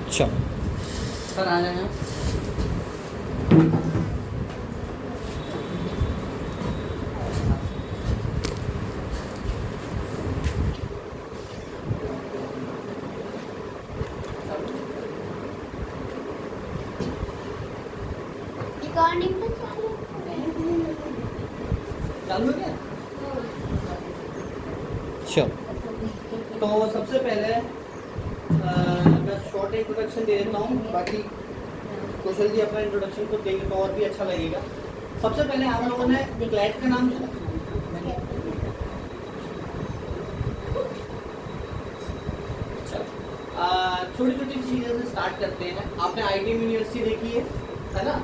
अच्छा सर आ जाए। रिकॉर्डिंग तो चालू है क्या? अच्छा तो सबसे पहले मैं शॉर्ट इंट्रोडक्शन दे देता हूँ, बाकी कौशल जी अपना इंट्रोडक्शन को देंगे तो और भी अच्छा लगेगा। सबसे पहले आप लोगों ने क्लैट का नाम सुना? छोटी छोटी चीज़ों से स्टार्ट करते हैं। आपने आईटीएम यूनिवर्सिटी देखी है ना?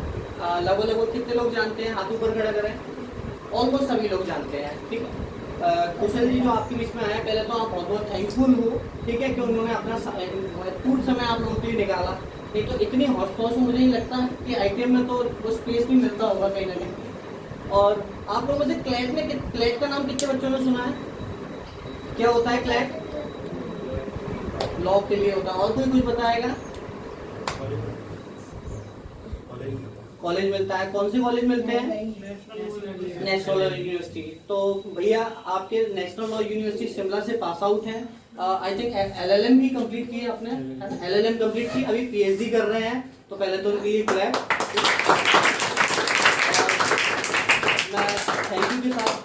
लगभग लगभग कितने लोग जानते हैं? हाथ ऊपर खड़ा करें। ऑलमोस्ट सभी लोग जानते हैं, ठीक है। कौशल जी जो आपके बीच में आए, पहले तो आप बहुत बहुत थैंकफुल हो, ठीक है, कि उन्होंने अपना पूर्ण समय आप लोगों के लिए निकाला। नहीं तो इतनी हौस पौस मुझे नहीं लगता कि आईटीएम में तो वो स्पेस भी मिलता होगा कहीं ना कहीं। और आप लोगों में से क्लैट का नाम कितने बच्चों ने सुना है? क्या होता है क्लैट? लॉ के लिए होता है। और कोई कुछ बताएगा? कॉलेज मिलता है। कौन से कॉलेज मिलते हैं? National law university. तो भैया आपके नेशनल लॉ यूनिवर्सिटी शिमला से पास आउट हैं। आई थिंक एलएलएम भी कंप्लीट की है आपने, एलएलएम कंप्लीट की, अभी पीएचडी कर रहे हैं। तो पहले तो उनके लिए क्लैप। मैं थैंक यू के साथ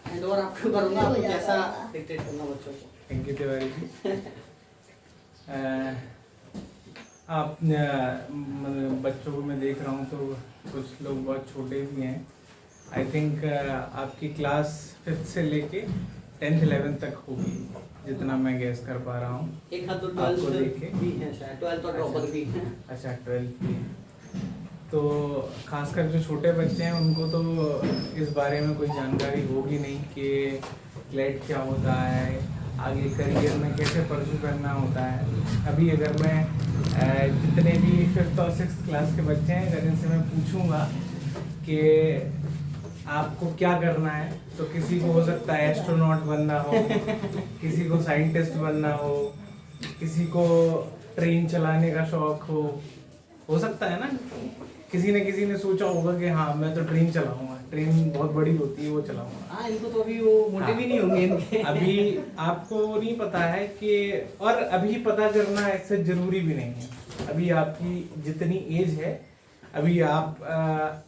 हैंड ओवर आपको करूँगा, आपको कैसा डिक्टेट करना बच्चों को। Thank you Tiwari ji. आप मतलब बच्चों को मैं देख रहा हूँ तो कुछ लोग बहुत छोटे भी हैं। आई थिंक आपकी क्लास 5th से लेके 10th 11th तक होगी, जितना मैं गैस कर पा रहा हूँ। एक हाथ तो आपको 12th देख के भी है शायद, 12th और ड्रॉपर भी है। अच्छा 12th भी है। तो खासकर जो छोटे बच्चे हैं उनको तो इस बारे में कोई जानकारी होगी नहीं कि क्लैट क्या होता है, आगे करियर में कैसे परस्यू करना होता है। अभी अगर मैं जितने भी 5th और 6th क्लास के बच्चे हैं, अगर इनसे मैं पूछूंगा कि आपको क्या करना है, तो किसी को हो सकता है एस्ट्रोनॉट बनना हो, किसी को साइंटिस्ट बनना हो, किसी को ट्रेन चलाने का शौक हो सकता है ना। किसी ने सोचा होगा कि हाँ मैं तो ट्रेन चलाऊंगा, ट्रेन बहुत बड़ी होती है वो चलाऊंगा। हाँ, इनको तो अभी वो मोटे भी नहीं होंगे इनके। अभी आपको नहीं पता है कि, और अभी पता करना ऐसे जरूरी भी नहीं है। अभी आपकी जितनी एज है, अभी आप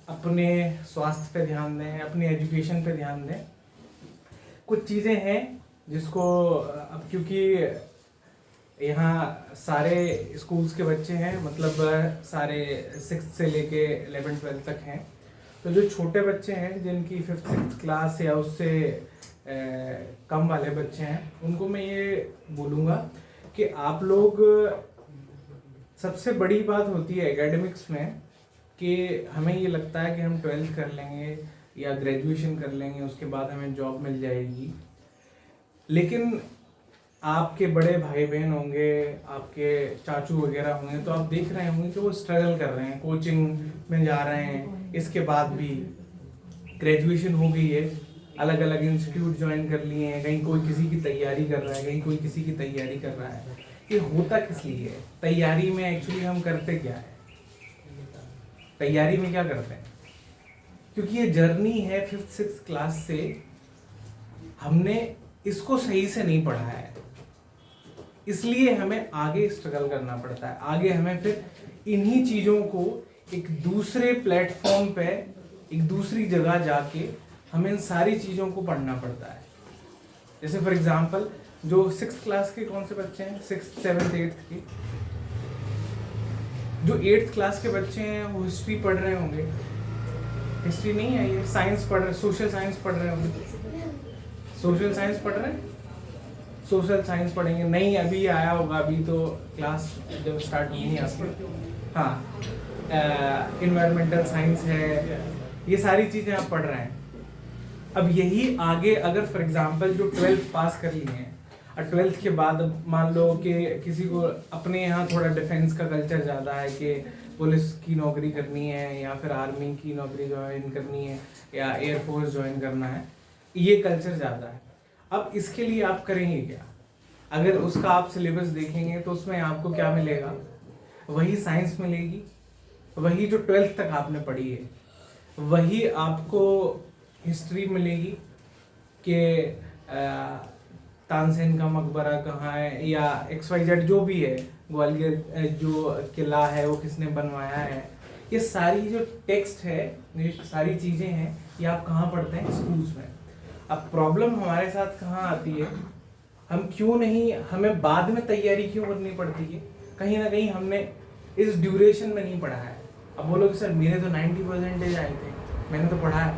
अपने स्वास्थ्य पे ध्यान दें, अपने एजुकेशन पे ध्यान दें। कुछ चीज़ें हैं जिसको अब क्योंकि यहाँ सारे स्कूल्स के बच्चे हैं, मतलब सारे 6th से लेके 11th 12th तक हैं। तो जो छोटे बच्चे हैं जिनकी 5th 6th क्लास या उससे कम वाले बच्चे हैं, उनको मैं ये बोलूँगा कि आप लोग, सबसे बड़ी बात होती है एकेडमिक्स में कि हमें ये लगता है कि हम 12th कर लेंगे या ग्रेजुएशन कर लेंगे, उसके बाद हमें जॉब मिल जाएगी। लेकिन आपके बड़े भाई बहन होंगे, आपके चाचू वगैरह होंगे, तो आप देख रहे होंगे कि वो स्ट्रगल कर रहे हैं, कोचिंग में जा रहे हैं, इसके बाद भी ग्रेजुएशन हो गई है, अलग अलग इंस्टीट्यूट ज्वाइन कर लिए हैं, कहीं कोई किसी की तैयारी कर रहा है, कहीं कोई किसी की तैयारी कर रहा है। ये होता किस लिए है? तैयारी में एक्चुअली हम करते क्या है? तैयारी में क्या करते हैं? क्योंकि ये जर्नी है 5th 6th क्लास से, हमने इसको सही से नहीं पढ़ा है, इसलिए हमें आगे स्ट्रगल करना पड़ता है। आगे हमें फिर इन्हीं चीज़ों को एक दूसरे प्लेटफॉर्म पे, एक दूसरी जगह जाके हमें इन सारी चीज़ों को पढ़ना पड़ता है। जैसे फॉर एग्जांपल जो 6th क्लास के कौन से बच्चे हैं, 6th 7th 8th के, जो 8th क्लास के बच्चे हैं वो हिस्ट्री पढ़ रहे होंगे, हिस्ट्री नहीं है ये, साइंस पढ़ रहे, सोशल साइंस पढ़ रहे होंगे, सोशल साइंस पढ़ रहे हैं, सोशल साइंस पढ़ेंगे। नहीं अभी आया होगा, अभी तो क्लास जब स्टार्ट नहीं आपकी। हाँ, इन्वायरमेंटल साइंस है, ये सारी चीज़ें आप पढ़ रहे हैं। अब यही आगे अगर फॉर एग्जांपल जो 12th पास कर लिए हैं और 12th के बाद मान लो कि किसी को अपने यहाँ थोड़ा डिफेंस का कल्चर ज़्यादा है कि पुलिस की नौकरी करनी है या फिर आर्मी की नौकरी ज्वाइन करनी है या एयरफोर्स ज्वाइन करना है, ये कल्चर ज़्यादा है। अब इसके लिए आप करेंगे क्या? अगर उसका आप सिलेबस देखेंगे तो उसमें आपको क्या मिलेगा? वही साइंस मिलेगी, वही जो 12th तक आपने पढ़ी है, वही आपको हिस्ट्री मिलेगी कि तानसेन का मकबरा कहाँ है या XYZ जो भी है, ग्वालियर जो किला है वो किसने बनवाया है, ये सारी जो टेक्स्ट है, ये सारी चीज़ें हैं, ये आप कहाँ पढ़ते हैं? स्कूल्स में। अब प्रॉब्लम हमारे साथ कहाँ आती है, हम क्यों नहीं, हमें बाद में तैयारी क्यों करनी पड़ती है? कहीं ना कहीं हमने इस ड्यूरेशन में नहीं पढ़ा है। अब बोलोगे सर मेरे तो 90% आए थे, मैंने तो पढ़ा है।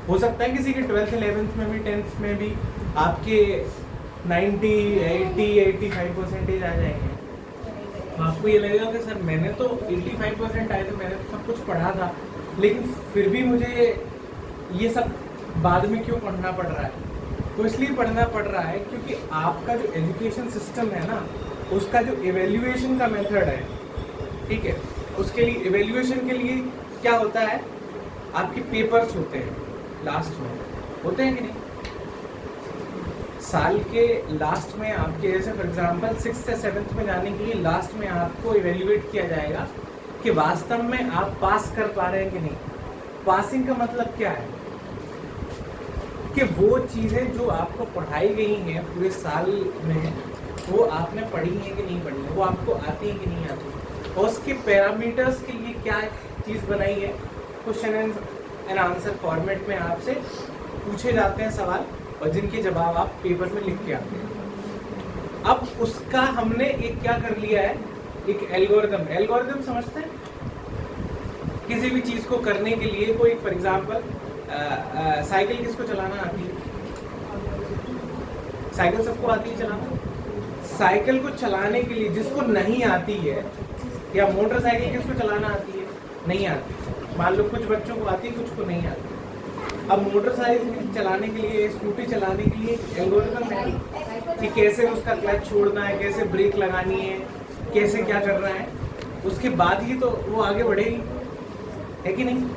हो सकता है किसी के 12th 11th में भी 10th में भी आपके 90 80 85% आ जाएंगे। तो आपको ये लगेगा कि सर मैंने तो 85% आए थे, मैंने तो सब कुछ पढ़ा था, लेकिन फिर भी मुझे ये सब बाद में क्यों पढ़ना पड़ रहा है? तो इसलिए पढ़ना पड़ रहा है क्योंकि आपका जो एजुकेशन सिस्टम है ना, उसका जो एवेल्युएशन का मेथड है, ठीक है, उसके लिए एवेल्युएशन के लिए क्या होता है, आपके पेपर्स होते हैं लास्ट में, होते हैं कि नहीं? साल के लास्ट में आपके, जैसे फॉर एग्जांपल 6th से 7th में जाने के लिए लास्ट में आपको इवेल्युएट किया जाएगा कि वास्तव में आप पास कर पा रहे हैं कि नहीं। पासिंग का मतलब क्या है कि वो चीज़ें जो आपको पढ़ाई गई हैं पूरे साल में, वो आपने पढ़ी हैं कि नहीं पढ़ी है, वो आपको आती है कि नहीं आती, और उसके पैरामीटर्स के लिए क्या चीज़ बनाई है। क्वेश्चन एंड आंसर फॉर्मेट में आपसे पूछे जाते हैं सवाल, और जिनके जवाब आप पेपर में लिख के आते हैं। अब उसका हमने एक क्या कर लिया है, एक एल्गोरिदम समझते हैं? किसी भी चीज़ को करने के लिए कोई, फॉर एग्जांपल साइकिल किसको चलाना आती है? साइकिल सबको आती है चलाना। साइकिल को चलाने के लिए जिसको नहीं आती है, या मोटरसाइकिल किसको चलाना आती है? नहीं आती। मान लो कुछ बच्चों को आती है, कुछ को नहीं आती। अब मोटरसाइकिल चलाने के लिए, स्कूटी चलाने के लिए एल्गोरिदम है कि कैसे उसका क्लच छोड़ना है, कैसे ब्रेक लगानी है, कैसे क्या करना है, उसके बाद ही तो वो आगे बढ़ेगी, है कि नहीं?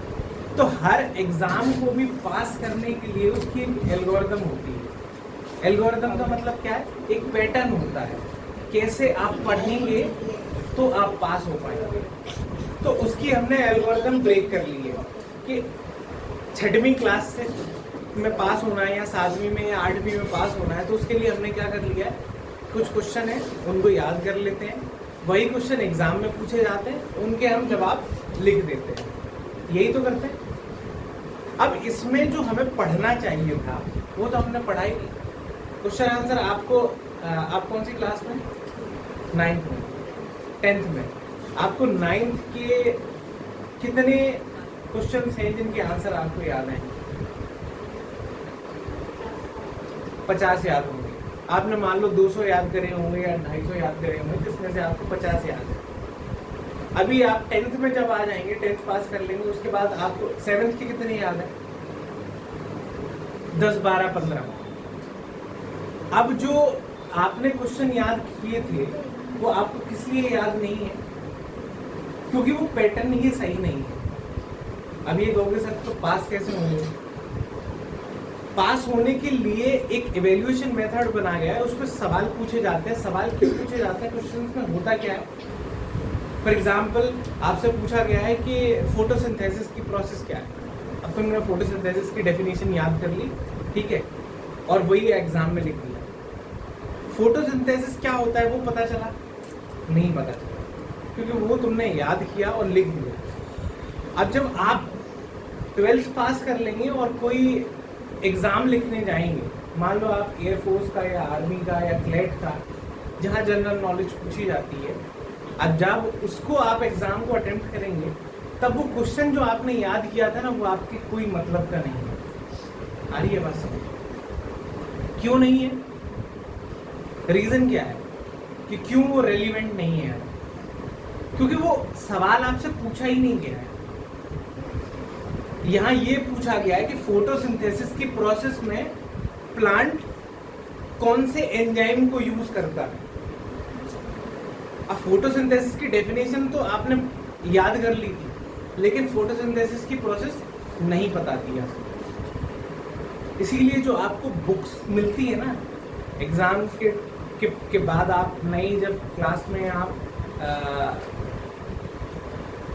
तो हर एग्जाम को भी पास करने के लिए उसकी एक एल्गोरिदम होती है। एल्गोरिदम का मतलब क्या है? एक पैटर्न होता है, कैसे आप पढ़ेंगे तो आप पास हो पाएंगे। तो उसकी हमने एल्गोरिदम ब्रेक कर ली है कि 6वीं क्लास से में पास होना है, या 7वीं में या 8वीं में पास होना है, तो उसके लिए हमने क्या कर लिया है, कुछ क्वेश्चन है उनको याद कर लेते हैं, वही क्वेश्चन एग्जाम में पूछे जाते हैं, उनके हम जवाब लिख देते हैं, यही तो करते हैं। अब इसमें जो हमें पढ़ना चाहिए था वो तो हमने पढ़ा ही नहीं। क्वेश्चन आंसर आपको, आप कौन सी क्लास में? 9th में, 10th में। आपको 9th के कितने क्वेश्चंस हैं जिनके आंसर आपको याद हैं? 50 याद होंगे। आपने मान लो 200 याद करे होंगे या 250 याद करे होंगे, जिसमें से आपको 50 याद है। अभी आप 10th में जब आ जाएंगे, 10th पास कर लेंगे, उसके बाद आपको 7th के कितने याद है? 10, 12, 15। अब जो आपने क्वेश्चन याद किए थे वो आपको किस लिए याद नहीं है? क्योंकि वो पैटर्न ही सही नहीं है। अब ये कहोगे सर तो पास कैसे होंगे? पास होने के लिए एक इवैल्यूएशन मेथड बना गया है, उसमें सवाल पूछे जाते हैं। सवाल क्यों पूछे जाते हैं? क्वेश्चन में होता क्या है? फॉर एग्जाम्पल आपसे पूछा गया है कि फोटोसिंथेसिस की प्रोसेस क्या है। अब तुमने फोटोसिंथेसिस की डेफिनेशन याद कर ली, ठीक है, और वही एग्जाम में लिख दिया। फोटोसिंथेसिस क्या होता है वो पता चला? नहीं पता चला, क्योंकि वो तुमने याद किया और लिख दिया। अब जब आप 12th पास कर लेंगे और कोई एग्ज़ाम लिखने जाएंगे, मान लो आप एयरफोर्स का या आर्मी का या क्लेट का, जहाँ जनरल नॉलेज पूछी जाती है, अब जब उसको आप एग्ज़ाम को अटेम्प्ट करेंगे तब वो क्वेश्चन जो आपने याद किया था ना, वो आपके कोई मतलब का नहीं है। आ रही है बात समझ? क्यों नहीं है? रीज़न क्या है कि क्यों वो रेलिवेंट नहीं है? क्योंकि वो सवाल आपसे पूछा ही नहीं गया है। यहाँ ये पूछा गया है कि फोटोसिंथेसिस की प्रोसेस में प्लांट कौन से एंजाइम को यूज करता है। अब फोटोसिंथेसिस की डेफिनेशन तो आपने याद कर ली थी, लेकिन फोटोसिंथेसिस की प्रोसेस नहीं पता थी आपको। इसीलिए जो आपको बुक्स मिलती है ना एग्जाम के बाद, आप नई जब क्लास में आप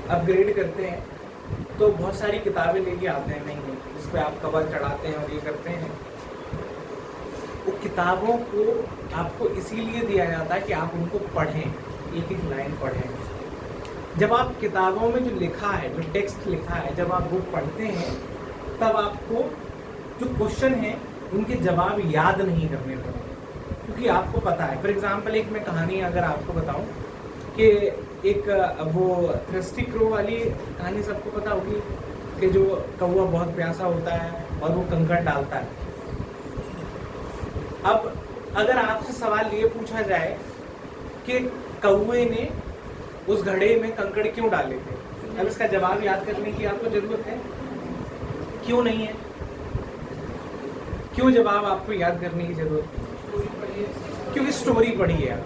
अपग्रेड करते हैं तो बहुत सारी किताबें लेके आते हैं नहीं जिस पे आप कवर चढ़ाते हैं और ये करते हैं। वो किताबों को आपको इसीलिए दिया जाता है कि आप उनको पढ़ें, एक एक लाइन पढ़ें। जब आप किताबों में जो लिखा है, जो टेक्स्ट लिखा है, जब आप बुक पढ़ते हैं तब आपको जो क्वेश्चन है उनके जवाब याद नहीं करने पड़ते, क्योंकि आपको पता है। फॉर एग्जांपल एक मैं कहानी अगर आपको बताऊं कि एक वो थ्रस्टी क्रो वाली कहानी सबको पता होगी कि जो कौवा बहुत प्यासा होता है और वो कंकड़ डालता है। अब अगर आपसे सवाल ये पूछा जाए कि कौवे ने उस घड़े में कंकड़ क्यों डाले थे, अब इसका जवाब याद करने की आपको जरूरत है? क्यों नहीं है? क्यों जवाब आपको याद करने की जरूरत है? क्योंकि स्टोरी पढ़ी है,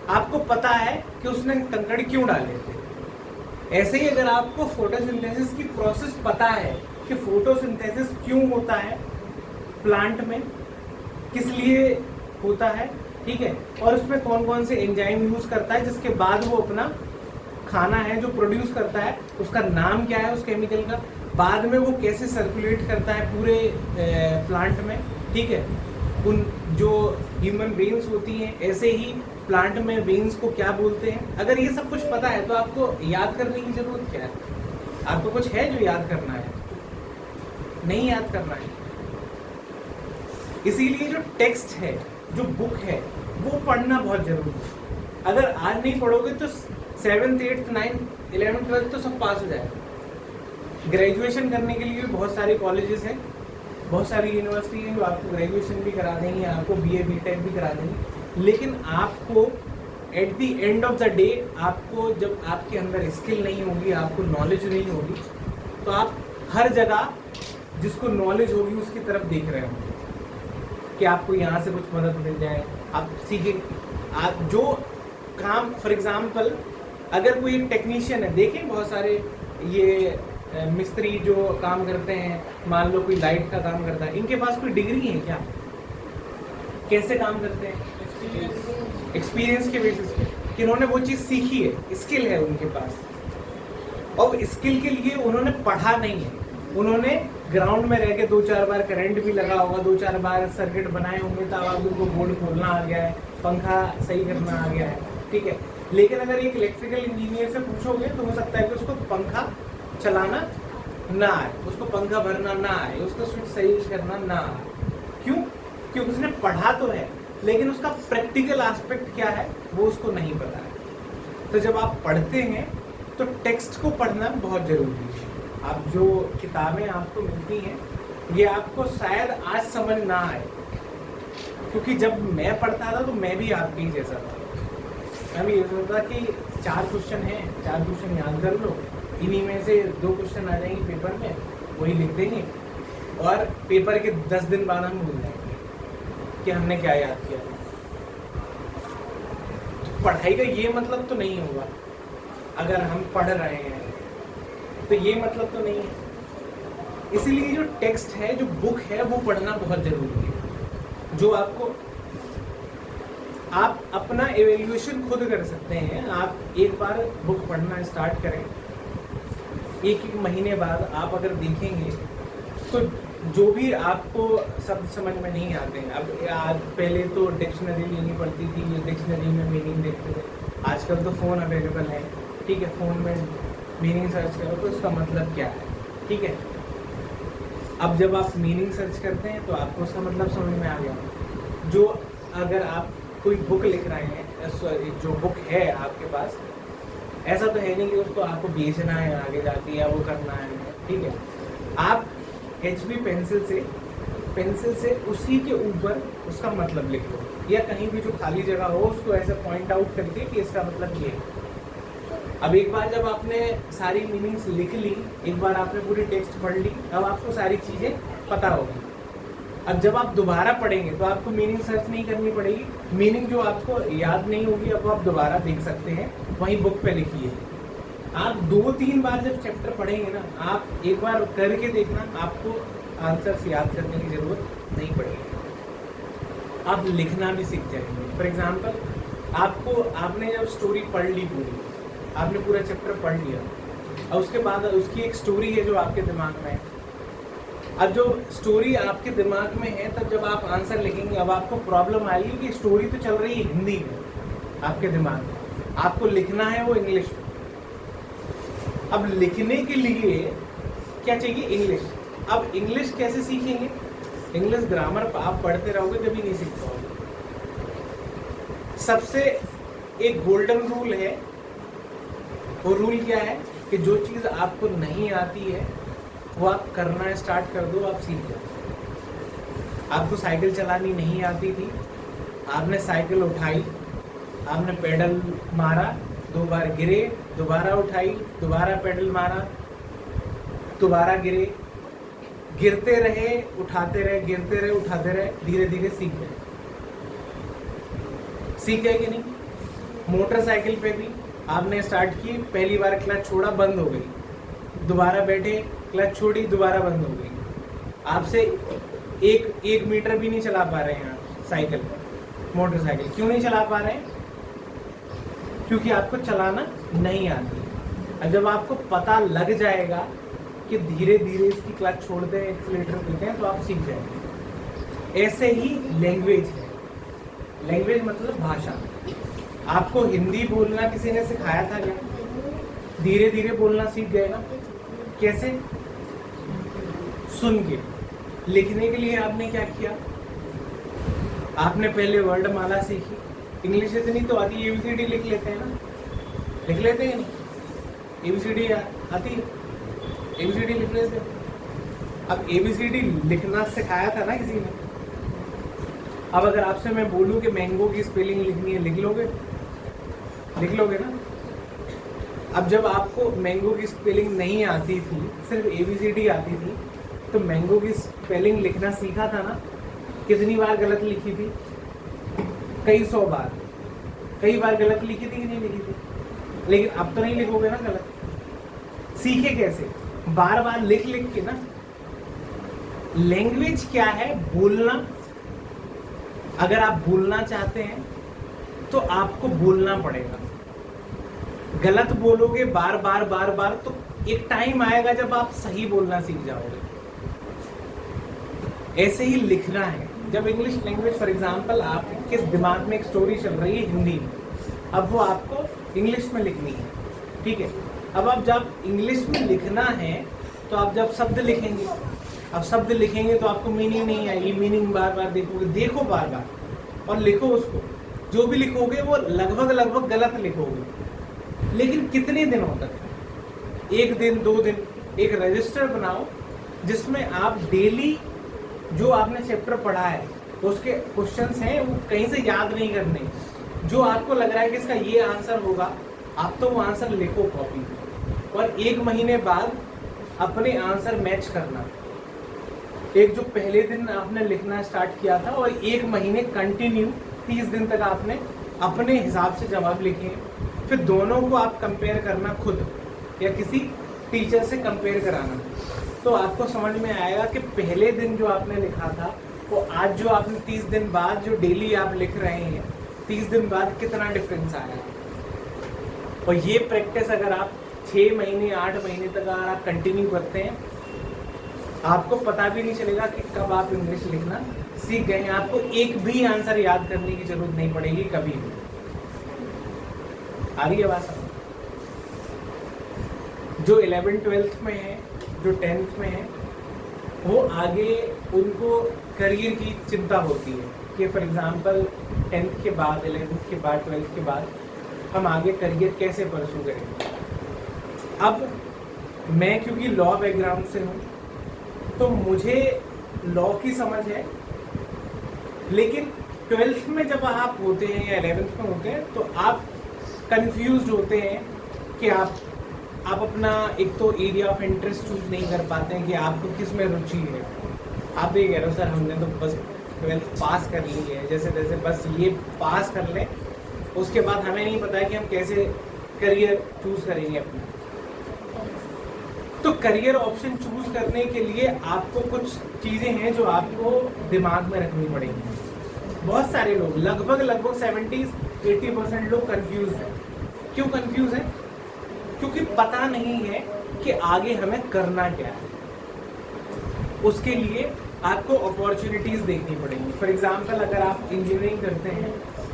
आपको पता है कि उसने कंकड़ क्यों डाले थे। ऐसे ही अगर आपको फोटोसिंथेसिस की प्रोसेस पता है कि फोटोसिंथेसिस क्यों होता है प्लांट में, किस लिए होता है, ठीक है, और उसमें कौन कौन से एंजाइम यूज करता है, जिसके बाद वो अपना खाना है जो प्रोड्यूस करता है उसका नाम क्या है उस केमिकल का, बाद में वो कैसे सर्कुलेट करता है पूरे प्लांट में, ठीक है, उन जो ह्यूमन वेन्स होती हैं ऐसे ही प्लांट में वेन्स को क्या बोलते हैं। अगर ये सब कुछ पता है तो आपको याद करने की जरूरत क्या है? आपको कुछ है जो याद करना है? नहीं याद करना है। इसीलिए जो टेक्स्ट है, जो बुक है, वो पढ़ना बहुत जरूरी है। अगर आज नहीं पढ़ोगे तो 7th 8th 9th 11th 12th तो सब पास हो जाएगा। ग्रेजुएशन करने के लिए भी बहुत सारे कॉलेजेस हैं, बहुत सारी यूनिवर्सिटी हैं जो आपको ग्रेजुएशन भी करा देंगी, आपको BA BTech भी करा देंगी, लेकिन आपको at the end of the day आपको जब आपके अंदर स्किल नहीं होगी, आपको नॉलेज नहीं होगी, तो आप हर जगह जिसको नॉलेज होगी उसकी तरफ देख रहे होंगे कि आपको यहाँ से कुछ मदद मिल जाए, आप सीखें। आप जो काम, फॉर एग्जांपल अगर कोई एक टेक्नीशियन है, देखें बहुत सारे ये मिस्त्री जो काम करते हैं, मान लो कोई लाइट का काम करता है, इनके पास कोई डिग्री है क्या? कैसे काम करते हैं? एक्सपीरियंस के बेसिस पे कि उन्होंने वो चीज़ सीखी है, स्किल है उनके पास, और स्किल के लिए उन्होंने पढ़ा नहीं है, उन्होंने ग्राउंड में रह के 2-4 बार करंट भी लगा होगा, 2-4 बार सर्किट बनाए होंगे, तब आप उनको बोर्ड खोलना आ गया है, पंखा सही करना आ गया है, ठीक है। लेकिन अगर एक इलेक्ट्रिकल इंजीनियर से पूछोगे तो हो सकता है कि उसको पंखा चलाना ना आए, उसको पंखा भरना ना आए, उसको स्विच सही करना ना आए। क्यों? क्योंकि उसने पढ़ा तो है लेकिन उसका प्रैक्टिकल एस्पेक्ट क्या है वो उसको नहीं पता है। तो जब आप पढ़ते हैं तो टेक्स्ट को पढ़ना बहुत ज़रूरी है। आप जो किताबें आपको मिलती हैं ये आपको शायद आज समझ ना आए, क्योंकि जब मैं पढ़ता था तो मैं भी आपके ही जैसा था। मैं भी ये सोचता कि 4 क्वेश्चन हैं, 4 क्वेश्चन याद कर लो, इन्हीं में से 2 क्वेश्चन आ जाएंगे पेपर में, वही लिख देंगे और पेपर के 10 दिन बाद हम भूल जाएंगे कि हमने क्या याद किया। तो पढ़ाई का ये मतलब तो नहीं होगा, अगर हम पढ़ रहे हैं तो ये मतलब तो नहीं है। इसीलिए जो टेक्स्ट है, जो बुक है, वो पढ़ना बहुत जरूरी है। जो आपको, आप अपना एवेल्यूएशन खुद कर सकते हैं। आप एक बार बुक पढ़ना स्टार्ट करें, एक महीने बाद आप अगर देखेंगे तो जो भी आपको शब्द समझ में नहीं आते हैं, अब आज पहले तो डिक्शनरी लेनी पड़ती थी, डिक्शनरी में मीनिंग देखते थे, आजकल तो फ़ोन अवेलेबल है, ठीक है, फ़ोन में मीनिंग सर्च करो तो उसका मतलब क्या है, ठीक है। अब जब आप मीनिंग सर्च करते हैं तो आपको उसका मतलब समझ में आ गया। जो अगर आप कोई बुक लिख रहे हैं, जो बुक है आपके पास, ऐसा तो है नहीं कि उसको आपको बेचना है आगे जाके या वो करना है, ठीक है। आप HB पेंसिल से उसी के ऊपर उसका मतलब लिख लो, या कहीं भी जो खाली जगह हो उसको ऐसे पॉइंट आउट करके कि इसका मतलब ये है। अब एक बार जब आपने सारी मीनिंग्स लिख ली, एक बार आपने पूरी टेक्स्ट पढ़ ली, अब आपको सारी चीज़ें पता होगी। अब जब आप दोबारा पढ़ेंगे तो आपको मीनिंग सर्च नहीं करनी पड़ेगी, मीनिंग जो आपको याद नहीं होगी अब आप दोबारा देख सकते हैं, वहीं बुक पे लिखी है। आप 2-3 बार जब चैप्टर पढ़ेंगे ना, आप एक बार करके देखना, आपको आंसर्स याद करने की ज़रूरत नहीं पड़ेगी, आप लिखना भी सीख जाएंगे। फॉर एग्जाम्पल आपने जब स्टोरी पढ़ ली पूरी, आपने पूरा चैप्टर पढ़ लिया, और उसके बाद उसकी एक स्टोरी है जो आपके दिमाग में है। अब जो स्टोरी आपके दिमाग में है, तब जब आप आंसर लिखेंगे, अब आपको प्रॉब्लम आएगी कि स्टोरी तो चल रही है हिंदी में आपके दिमाग में, आपको लिखना है वो इंग्लिश में। अब लिखने के लिए क्या चाहिए? इंग्लिश। अब इंग्लिश कैसे सीखेंगे? इंग्लिश ग्रामर आप पढ़ते रहोगे कभी नहीं सीख पाओगे। सबसे एक गोल्डन रूल है, वो रूल क्या है कि जो चीज़ आपको नहीं आती है वो आप करना स्टार्ट कर दो, आप सीख जाओ। आपको साइकिल चलानी नहीं आती थी, आपने साइकिल उठाई, आपने पेडल मारा, 2 बार गिरे, दोबारा उठाई, दोबारा पेडल मारा, दोबारा गिरे, गिरते रहे, उठाते रहे, गिरते रहे, उठाते रहे, धीरे धीरे सीख गए। सीख गए कि नहीं? मोटरसाइकिल पे भी आपने स्टार्ट की, पहली बार क्लच छोड़ा, बंद हो गई, दोबारा बैठे, क्लच छोड़ी, दोबारा बंद हो गई। आपसे एक मीटर भी नहीं चला पा रहे हैं आप साइकिल पर, मोटरसाइकिल। क्यों नहीं चला पा रहे हैं? क्योंकि आपको चलाना नहीं आती। अब जब आपको पता लग जाएगा कि धीरे धीरे इसकी क्लच छोड़ते हैं, एक्सीलरेटर देते हैं, तो आप सीख जाएंगे। ऐसे ही लैंग्वेज है। लैंग्वेज मतलब भाषा। आपको हिंदी बोलना किसी ने सिखाया था क्या? धीरे धीरे बोलना सीख गए ना। कैसे? सुन के। लिखने के लिए आपने क्या किया? आपने पहले वर्णमाला सीखी। इंग्लिश इतनी तो आती है, ABCD लिख लेते हैं ना, लिख लेते हैं नहीं? ABCD आती है, ABCD लिख लेते हैं। अब ABCD लिखना सिखाया था ना किसी ने। अब अगर आपसे मैं बोलूं कि मैंगो की स्पेलिंग लिखनी है, लिख लोगे? लिख लोगे ना। अब जब आपको मैंगो की स्पेलिंग नहीं आती थी, सिर्फ ABCD आती थी, तो मैंगो की स्पेलिंग लिखना सीखा था ना। कितनी बार गलत लिखी थी? कई 100 बार। कई बार गलत लिखी थी कि नहीं लिखी थी? लेकिन अब तो नहीं लिखोगे ना गलत। सीखे कैसे? बार बार लिख लिख के ना। लैंग्वेज क्या है? बोलना। अगर आप बोलना चाहते हैं तो आपको बोलना पड़ेगा। गलत बोलोगे बार बार बार बार, तो एक टाइम आएगा जब आप सही बोलना सीख जाओगे। ऐसे ही लिखना है। जब इंग्लिश लैंग्वेज फॉर एग्जांपल आपके दिमाग में एक स्टोरी चल रही है हिंदी में, अब वो आपको इंग्लिश में लिखनी है, ठीक है? अब आप जब इंग्लिश में लिखना है तो आप जब शब्द लिखेंगे, अब शब्द लिखेंगे तो आपको मीनिंग नहीं आएगी। मीनिंग बार बार देखोगे, देखो बार बार और लिखो उसको। जो भी लिखोगे वो लगभग गलत लिखोगे। लेकिन कितने दिनों तक? 1 दिन 2 दिन। एक रजिस्टर बनाओ जिसमें आप डेली जो आपने चैप्टर पढ़ा है उसके क्वेश्चंस हैं, वो कहीं से याद नहीं करने। जो आपको लग रहा है कि इसका ये आंसर होगा, आप तो वो आंसर लिखो कॉपी में, और 1 महीने बाद अपने आंसर मैच करना। एक जो पहले दिन आपने लिखना स्टार्ट किया था और 1 महीने कंटिन्यू 30 दिन तक आपने अपने हिसाब से जवाब लिखे, फिर दोनों को आप कंपेयर करना खुद या किसी टीचर से कंपेयर कराना, तो आपको समझ में आएगा कि पहले दिन जो आपने लिखा था वो आज जो आपने 30 दिन बाद जो डेली आप लिख रहे हैं, 30 दिन बाद कितना डिफरेंस आया। और ये प्रैक्टिस अगर आप 6 महीने 8 महीने तक अगर आप कंटिन्यू करते हैं, आपको पता भी नहीं चलेगा कि कब आप इंग्लिश लिखना सीख गए हैं। आपको एक भी आंसर याद करने की जरूरत नहीं पड़ेगी कभी भी। आ रही है बात समझ? जो 11th-12th में है, जो 10th में है, वो आगे उनको करियर की चिंता होती है कि फॉर एग्जांपल 10th के बाद, 11th के बाद, 12th के बाद हम आगे करियर कैसे परस्यू करेंगे। अब मैं क्योंकि लॉ बैकग्राउंड से हूँ तो मुझे लॉ की समझ है, लेकिन 12th में जब आप होते हैं या 11th में होते हैं तो आप कंफ्यूज होते हैं कि आप अपना एक तो एरिया ऑफ इंटरेस्ट चूज नहीं कर पाते हैं कि आपको किस में रुचि है। आप ये कह रहे हो सर हमने तो बस 12th पास कर ली है, जैसे तैसे बस ये पास कर लें, उसके बाद हमें नहीं पता है कि हम कैसे करियर चूज करेंगे अपना। तो करियर ऑप्शन चूज करने के लिए आपको कुछ चीज़ें हैं जो आपको दिमाग में रखनी पड़ेंगी। बहुत सारे लोग लगभग 70-80% लोग कंफ्यूज हैं। क्यों कंफ्यूज हैं? क्योंकि पता नहीं है कि आगे हमें करना क्या है। उसके लिए आपको अपॉर्चुनिटीज देखनी पड़ेंगी। फॉर एग्जाम्पल अगर आप इंजीनियरिंग करते हैं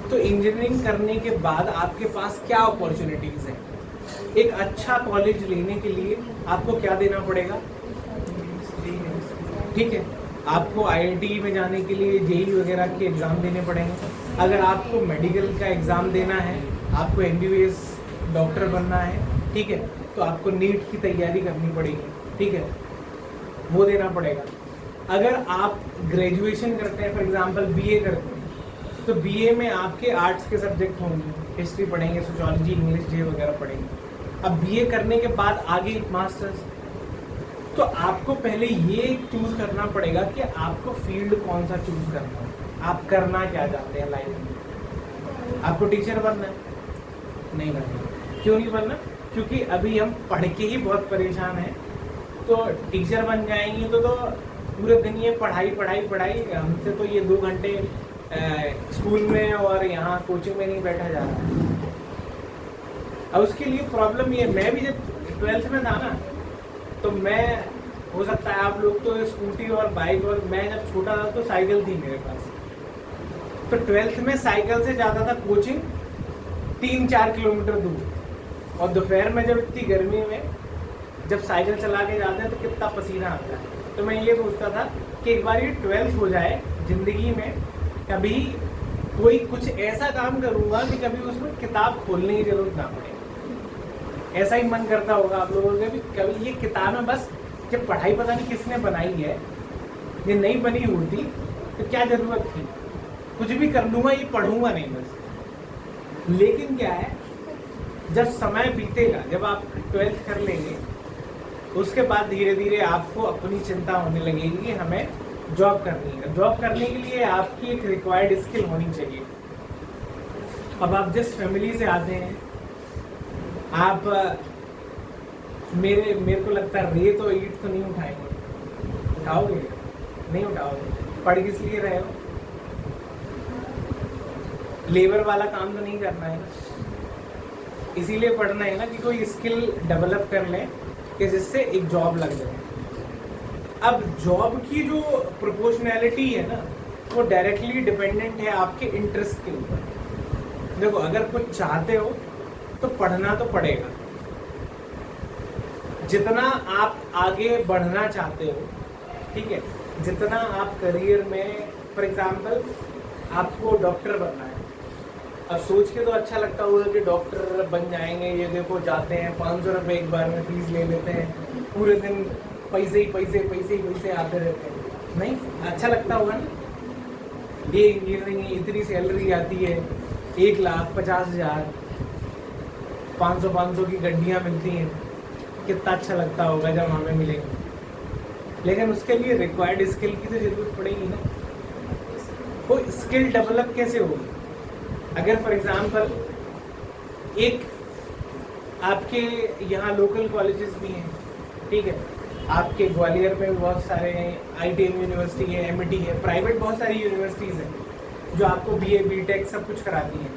तो इंजीनियरिंग करने के बाद आपके पास क्या अपॉर्चुनिटीज हैं। एक अच्छा कॉलेज लेने के लिए आपको क्या देना पड़ेगा, ठीक है, आपको IIT में जाने के लिए JEE वगैरह के एग्ज़ाम देने पड़ेंगे। अगर आपको मेडिकल का एग्ज़ाम देना है, आपको MBBS डॉक्टर बनना है, ठीक है, तो आपको नीट की तैयारी करनी पड़ेगी, ठीक है, वो देना पड़ेगा। अगर आप ग्रेजुएशन करते हैं, फॉर एग्जांपल BA करते हैं, तो BA में आपके आर्ट्स के सब्जेक्ट होंगे, हिस्ट्री पढ़ेंगे, सोशियोलॉजी, इंग्लिश जे वगैरह पढ़ेंगे। अब BA करने के बाद आगे मास्टर्स, तो आपको पहले ये चूज करना पड़ेगा कि आपको फील्ड कौन सा चूज करना है, आप करना क्या चाहते हैं लाइफ में। आपको टीचर बनना है? नहीं बनना। क्यों नहीं बनना? क्योंकि अभी हम पढ़ के ही बहुत परेशान हैं। तो टीचर बन जाएंगे तो पूरे दिन ये पढ़ाई पढ़ाई पढ़ाई, हमसे तो ये 2 घंटे स्कूल में और यहाँ कोचिंग में नहीं बैठा जा रहा है। अब उसके लिए प्रॉब्लम ये, मैं भी जब 12th में था ना, तो मैं, हो सकता है आप लोग तो स्कूटी और बाइक, और मैं जब छोटा था तो साइकिल थी मेरे पास। तो 12th में साइकिल से जाता था कोचिंग 3-4 किलोमीटर दूर, और दोपहर में जब इतनी गर्मी में जब साइकिल चला के जाते हैं तो कितना पसीना आता है। तो मैं ये सोचता था कि एक बार ये 12th हो जाए ज़िंदगी में, कभी कोई कुछ ऐसा काम करूँगा कि कभी उसमें किताब खोलने की जरूरत ना पड़े। ऐसा ही मन करता होगा आप लोगों का भी, कभी ये किताबें, बस जब पढ़ाई पता नहीं किसने बनाई है, ये नहीं बनी होती तो क्या ज़रूरत थी, कुछ भी कर लूँगा, ये पढ़ूंगा नहीं बस। लेकिन क्या है, जब समय बीतेगा, जब आप 12th कर लेंगे, उसके बाद धीरे धीरे आपको अपनी चिंता होने लगेगी कि हमें जॉब करनी है। जॉब करने के लिए आपकी एक रिक्वायर्ड स्किल होनी चाहिए। अब आप जिस फैमिली से आते हैं, आप मेरे को लगता है रेत और ईंट तो नहीं उठाएंगे, उठाओगे? नहीं उठाओगे। पढ़ किस लिए रहे हो? लेबर वाला काम तो नहीं करना है, इसीलिए पढ़ना है ना कि कोई स्किल डेवलप कर लें कि जिससे एक जॉब लग जाए। अब जॉब की जो प्रोपोर्शनैलिटी है ना, वो डायरेक्टली डिपेंडेंट है आपके इंटरेस्ट के ऊपर। देखो, अगर कुछ चाहते हो तो पढ़ना तो पड़ेगा। जितना आप आगे बढ़ना चाहते हो, ठीक है, जितना आप करियर में, फॉर एग्जांपल आपको डॉक्टर बनना है, अब सोच के तो अच्छा लगता होगा कि डॉक्टर बन जाएंगे, ये देखो जाते हैं 500 रुपये एक बार में फीस ले लेते हैं, पूरे दिन पैसे ही पैसे आते रहते हैं। नहीं, अच्छा लगता होगा ना, ये इंजीनियरिंग इतनी सैलरी आती है, 1,50,000, 500 की गड्डियाँ मिलती हैं, कितना अच्छा लगता होगा जब हमें मिलेंगे। लेकिन उसके लिए रिक्वायर्ड स्किल की तो जरूरत पड़ेगी ना। वो स्किल डेवलप कैसे होगी? अगर फॉर एग्जांपल एक आपके यहाँ लोकल कॉलेजेस भी हैं, ठीक है, आपके ग्वालियर में भी बहुत सारे ITM यूनिवर्सिटी है, MIT है, प्राइवेट बहुत सारी यूनिवर्सिटीज़ हैं जो आपको BA BTech सब कुछ कराती हैं,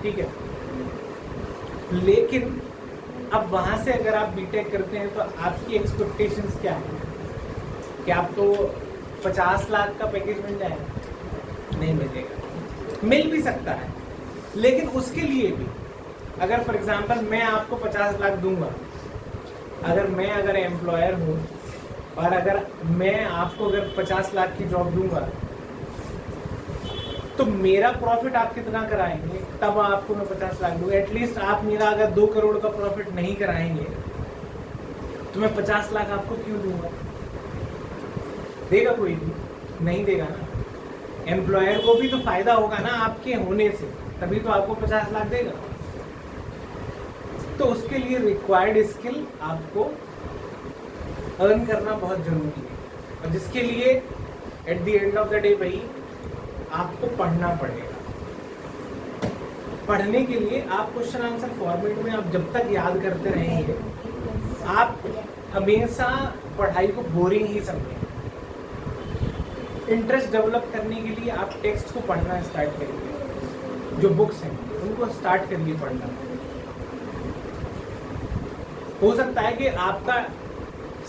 ठीक है। लेकिन अब वहाँ से अगर आप BTech करते हैं तो आपकी एक्सपेक्टेशंस क्या है कि आपको 50 लाख का पैकेज मिल जाएगा? नहीं मिलेगा। मिल भी सकता है, लेकिन उसके लिए भी अगर फॉर एग्जांपल मैं आपको 50 लाख दूंगा, अगर एम्प्लॉयर हूँ और अगर मैं आपको अगर 50 लाख की जॉब दूंगा, तो मेरा प्रॉफिट आप कितना कराएंगे? तब आपको मैं 50 लाख दूंगा। एटलीस्ट आप मेरा अगर 2 करोड़ का प्रॉफिट नहीं कराएंगे तो मैं 50 लाख आपको क्यों दूंगा? देगा कोई भी? नहीं देगा ना। एम्प्लॉयर को भी तो फायदा होगा ना आपके होने से, तभी तो आपको 50 लाख देगा। तो उसके लिए रिक्वायर्ड स्किल आपको अर्न करना बहुत जरूरी है, और जिसके लिए at the end of the day भाई आपको पढ़ना पड़ेगा। पढ़ने के लिए आप क्वेश्चन आंसर फॉर्मेट में आप जब तक याद करते रहेंगे, आप हमेशा पढ़ाई को बोरिंग ही समझेंगे। इंटरेस्ट डेवलप करने के लिए आप टेक्स्ट को पढ़ना स्टार्ट करिए, जो बुक्स हैं उनको स्टार्ट करिए पढ़ना। हो सकता है कि आपका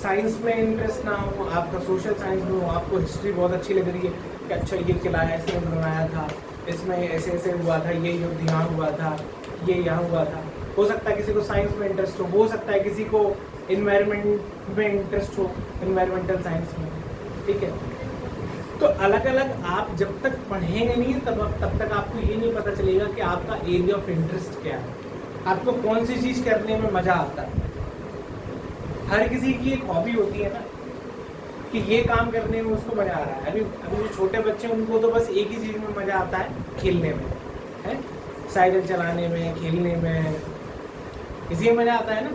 साइंस में इंटरेस्ट ना हो, आपका सोशल साइंस में हो, आपको हिस्ट्री बहुत अच्छी लग रही है कि अच्छा ये किला ऐसे बनाया था, इसमें ऐसे ऐसे हुआ था, ये युद्ध यहाँ हुआ था, ये यहाँ हुआ था। हो सकता है किसी को साइंस में इंटरेस्ट हो सकता है किसी को इन्वायरमेंट में इंटरेस्ट हो, इन्वायरमेंटल साइंस में, ठीक है। तो अलग अलग आप जब तक पढ़ेंगे नहीं तब तक आपको ये नहीं पता चलेगा कि आपका एरिया ऑफ इंटरेस्ट क्या है, आपको कौन सी चीज़ करने में मज़ा आता है। हर किसी की एक हॉबी होती है ना कि ये काम करने में उसको मज़ा आ रहा है। अभी जो छोटे बच्चे हैं उनको तो बस एक ही चीज़ में मज़ा आता है, खेलने में, है, साइकिल चलाने में, खेलने में, इसी में मज़ा आता है ना।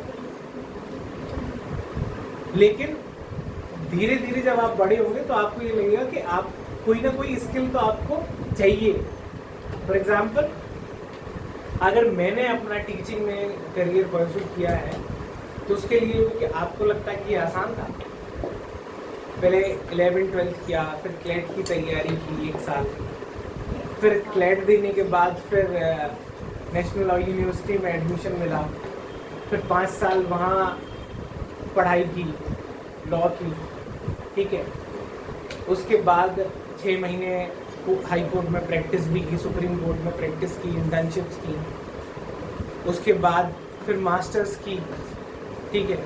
लेकिन धीरे धीरे जब आप बड़े होंगे तो आपको ये लगेगा कि आप कोई ना कोई स्किल तो आपको चाहिए। फॉर एग्जाम्पल, अगर मैंने अपना टीचिंग में करियर परस्यू किया है तो उसके लिए कि आपको लगता है कि आसान था। पहले 11th-12th किया, फिर क्लैट की तैयारी की 1 साल, फिर क्लैट देने के बाद फिर नेशनल लॉ यूनिवर्सिटी में एडमिशन मिला, फिर 5 साल वहाँ पढ़ाई की, लॉ की, ठीक है। उसके बाद 6 महीने हाई कोर्ट में प्रैक्टिस भी की, सुप्रीम कोर्ट में प्रैक्टिस की, इंटर्नशिप्स की। उसके बाद फिर मास्टर्स की, ठीक है,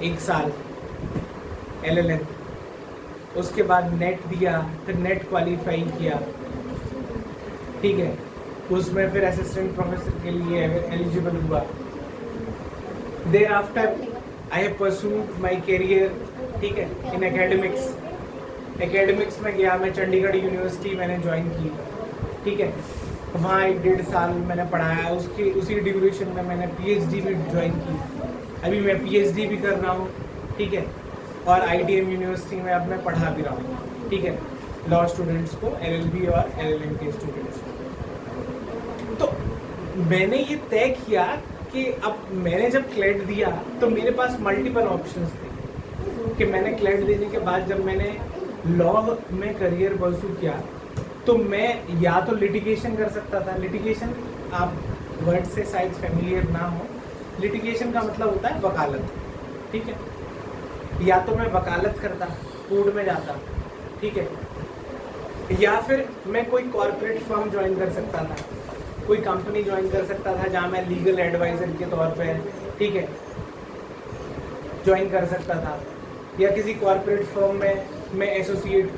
1 साल LLM। उसके बाद नेट दिया, फिर नेट क्वालिफाई किया, ठीक है। उसमें फिर असिस्टेंट प्रोफेसर के लिए एलिजिबल हुआ। Thereafter I have pursued my career, ठीक है, इन एकेडमिक्स। एकेडमिक्स में गया मैं, चंडीगढ़ यूनिवर्सिटी मैंने ज्वाइन की, ठीक है। वहाँ 1.5 साल मैंने पढ़ाया, उसी ड्यूरेशन में मैंने PhD भी ज्वाइन की। अभी मैं PhD भी कर रहा हूँ, ठीक है, और ITM यूनिवर्सिटी में अब मैं पढ़ा भी रहा हूँ, ठीक है, लॉ स्टूडेंट्स को, LLB और LLM के स्टूडेंट्स को। तो मैंने ये तय किया कि अब मैंने जब क्लैट दिया तो मेरे पास मल्टीपल ऑप्शंस थे कि मैंने क्लैट देने के बाद जब मैंने लॉ में करियर परस्यू किया तो मैं या तो लिटिगेशन कर सकता था। लिटिगेशन, आप वर्ड से शायद फेमिलियर ना हो, लिटिगेशन का मतलब होता है वकालत, ठीक है। या तो मैं वकालत करता, कोर्ट में जाता, ठीक है, या फिर मैं कोई कॉर्पोरेट फर्म ज्वाइन कर सकता था, कोई कंपनी ज्वाइन कर सकता था जहाँ मैं लीगल एडवाइज़र के तौर पे, ठीक है, ज्वाइन कर सकता था, या किसी कॉर्पोरेट फर्म में मैं एसोसिएट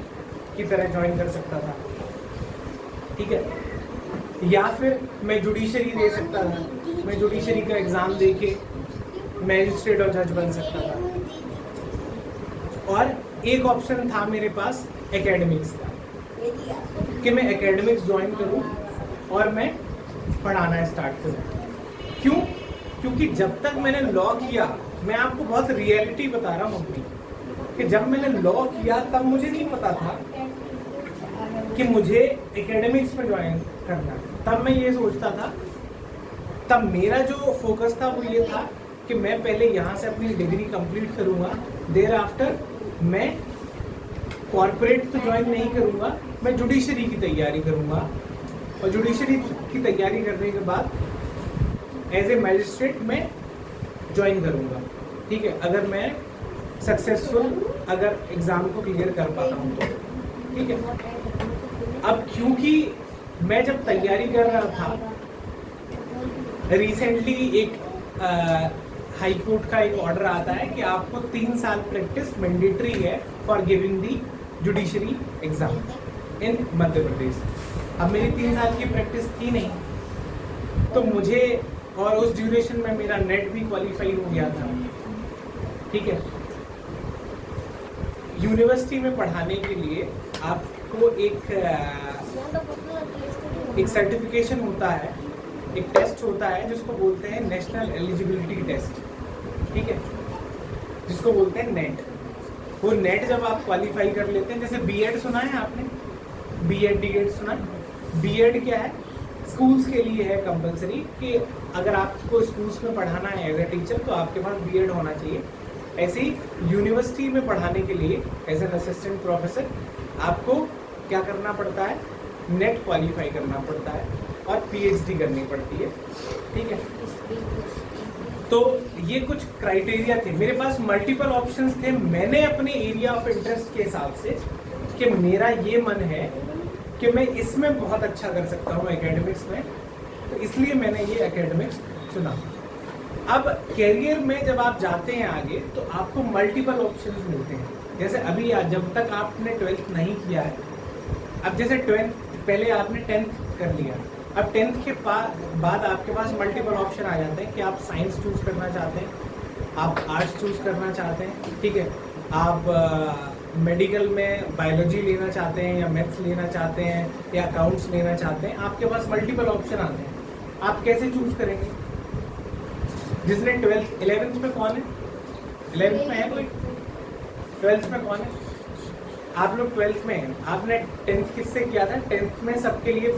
की तरह ज्वाइन कर सकता था, ठीक है, या फिर मैं जुडिशरी दे सकता था। मैं जुडिशरी का एग्ज़ाम दे के मैजिस्ट्रेट और जज बन सकता था। और एक ऑप्शन था मेरे पास एकेडमिक्स का कि मैं एकेडमिक्स ज्वाइन करूं और मैं पढ़ाना स्टार्ट करूं। क्यों? क्योंकि जब तक मैंने लॉ किया, मैं आपको बहुत रियलिटी बता रहा हूँ अपनी, कि जब मैंने लॉ किया तब मुझे नहीं पता था कि मुझे एकेडमिक्स में ज्वाइन करना। तब मैं ये सोचता था, तब मेरा जो फोकस था वो ये था कि मैं पहले यहाँ से अपनी डिग्री कंप्लीट करूँगा, देयर आफ्टर मैं कॉर्पोरेट तो ज्वाइन नहीं करूँगा, मैं जुडिशरी की तैयारी करूँगा, और जुडिशरी की तैयारी करने के बाद एज ए मैजिस्ट्रेट मैं ज्वाइन करूँगा, ठीक है, अगर मैं सक्सेसफुल अगर एग्ज़ाम को क्लियर कर पाता हूँ तो, ठीक है। अब क्योंकि मैं जब तैयारी कर रहा था, रिसेंटली एक हाई कोर्ट का एक ऑर्डर आता है कि आपको 3 साल प्रैक्टिस मैंडेटरी है for giving the judiciary exam in Madhya Pradesh. अब मेरी 3 साल की प्रैक्टिस थी नहीं, तो मुझे, और उस ड्यूरेशन में मेरा नेट भी क्वालिफाई हो गया था, ठीक है। यूनिवर्सिटी में पढ़ाने के लिए आपको एक सर्टिफिकेशन होता है, एक टेस्ट होता है जिसको बोलते हैं नेशनल एलिजिबिलिटी टेस्ट, ठीक है, जिसको बोलते हैं नेट। वो नेट जब आप क्वालिफाई कर लेते हैं, जैसे बीएड सुना है आपने, बीएड डीएड सुना है? बीएड क्या है? स्कूल्स के लिए है कंपलसरी कि अगर आपको स्कूल्स में पढ़ाना है एज ए टीचर तो आपके पास बीएड होना चाहिए। ऐसे ही यूनिवर्सिटी में पढ़ाने के लिए एज एन असिस्टेंट प्रोफेसर आपको क्या करना पड़ता है? नेट क्वालिफाई करना पड़ता है और पीएचडी करनी पड़ती है, ठीक है। तो ये कुछ क्राइटेरिया थे, मेरे पास मल्टीपल ऑप्शंस थे। मैंने अपने एरिया ऑफ इंटरेस्ट के हिसाब से कि मेरा ये मन है कि मैं इसमें बहुत अच्छा कर सकता हूँ एकेडमिक्स में, तो इसलिए मैंने ये एकेडमिक्स चुना। अब कैरियर में जब आप जाते हैं आगे तो आपको मल्टीपल ऑप्शंस मिलते हैं। जैसे अभी जब तक आपने 12th नहीं किया है, अब जैसे 12th पहले आपने 10th कर लिया, अब 10th के बाद आपके पास मल्टीपल ऑप्शन आ जाते हैं कि आप साइंस चूज़ करना चाहते हैं, आप आर्ट्स चूज़ करना चाहते हैं, ठीक है, आप मेडिकल में बायोलॉजी लेना चाहते हैं या मैथ्स लेना चाहते हैं या अकाउंट्स लेना चाहते हैं, आपके पास मल्टीपल ऑप्शन आते हैं। आप कैसे चूज़ करेंगे? जिसने 12th 11th में कौन है? 11th में है कोई? 12th में कौन है? आप लोग 12th में हैं। आपने 10th किससे किया था? 10th में सबके लिए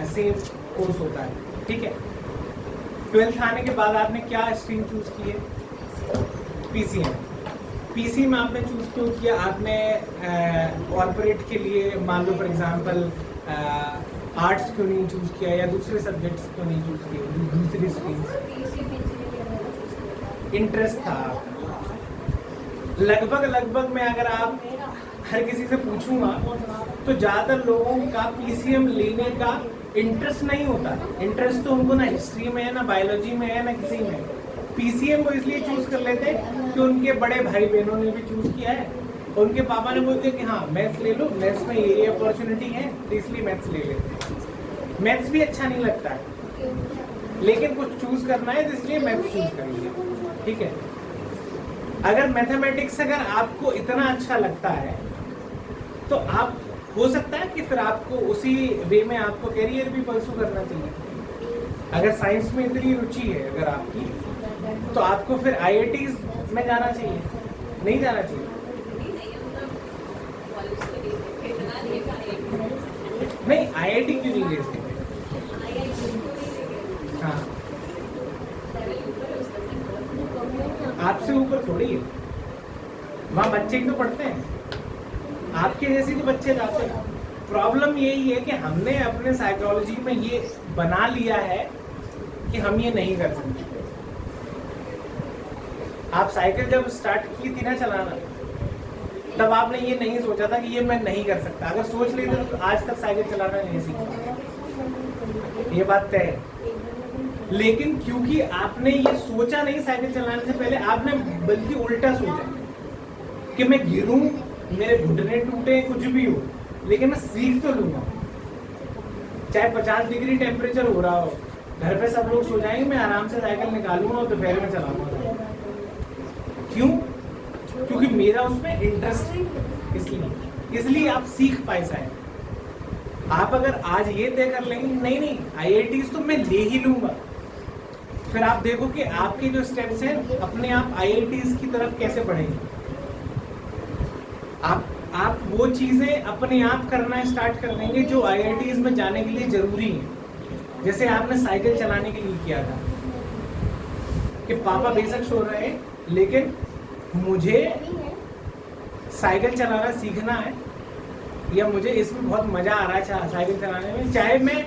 सेम कोर्स होता है, ठीक है। 12th आने के बाद आपने क्या स्ट्रीम चूज़ की है? PCM। पीसी में आपने चूज़ क्यों किया? आपने कॉर्पोरेट के लिए मान लो फॉर एग्जांपल आर्ट्स क्यों नहीं चूज़ किया या दूसरे सब्जेक्ट्स क्यों नहीं चूज़ किए, दूसरी स्ट्रीम? इंटरेस्ट था। लगभग मैं अगर आप हर किसी से पूछूंगा तो ज़्यादातर लोगों का पीसीएम लेने का इंटरेस्ट नहीं होता। इंटरेस्ट तो उनको ना हिस्ट्री में है, ना बायोलॉजी में है, ना किसी में। पीसीएम को इसलिए चूज कर लेते हैं कि उनके बड़े भाई बहनों ने भी चूज किया है, उनके पापा ने बोलते कि हाँ मैथ्स ले लो, मैथ्स में ये अपॉर्चुनिटी है, तो इसलिए मैथ्स ले लेते हैं। मैथ्स भी अच्छा नहीं लगता है, लेकिन कुछ चूज करना है तो इसलिए मैथ्स चूज कर लिया, ठीक है। अगर मैथमेटिक्स अगर आपको इतना अच्छा लगता है तो आप हो सकता है कि फिर आपको उसी वे में आपको करियर भी परस्यू करना चाहिए। अगर साइंस में इतनी रुचि है अगर आपकी, तो आपको फिर IITs में जाना चाहिए, नहीं जाना चाहिए? नहीं, IIT क्यों नहीं ले सकते? हाँ, आपसे ऊपर थोड़ी है, वहाँ बच्चे ही तो पढ़ते हैं, आपके जैसे तो बच्चे जाते हैं। प्रॉब्लम यही है कि हमने अपने साइकोलॉजी में ये बना लिया है कि हम ये नहीं कर सकते। आप साइकिल जब स्टार्ट की थी ना चलाना, तब आपने ये नहीं सोचा था कि ये मैं नहीं कर सकता। अगर सोच लेते तो आज तक साइकिल चलाना नहीं सीखा, ये बात तय है। लेकिन क्योंकि आपने ये सोचा नहीं साइकिल चलाने से पहले, आपने बल्कि उल्टा सोचा कि मैं गिरूं, मेरे घुटने टूटे, कुछ भी हो, लेकिन मैं सीख तो लूंगा। चाहे 50 डिग्री टेम्परेचर हो रहा हो, घर पे सब लोग सो जाएंगे, मैं आराम से साइकिल निकालूंगा और दोपहर में चलाऊंगा। क्यों? क्योंकि मेरा उसमें इंटरेस्ट है, इसलिए आप सीख पाए शायद। आप अगर आज ये तय कर लेंगे नहीं IITs तो मैं ले ही लूंगा, फिर आप देखो कि आपके जो स्टेप्स हैं अपने आप IITs की तरफ कैसे बढ़ेंगे। आप वो चीजें अपने आप करना स्टार्ट कर देंगे जो IITs में जाने के लिए जरूरी है। जैसे आपने साइकिल चलाने के लिए किया था कि पापा बेशक सो रहे हैं, लेकिन मुझे साइकिल चलाना सीखना है, या मुझे इसमें बहुत मजा आ रहा है साइकिल चलाने में। चाहे मैं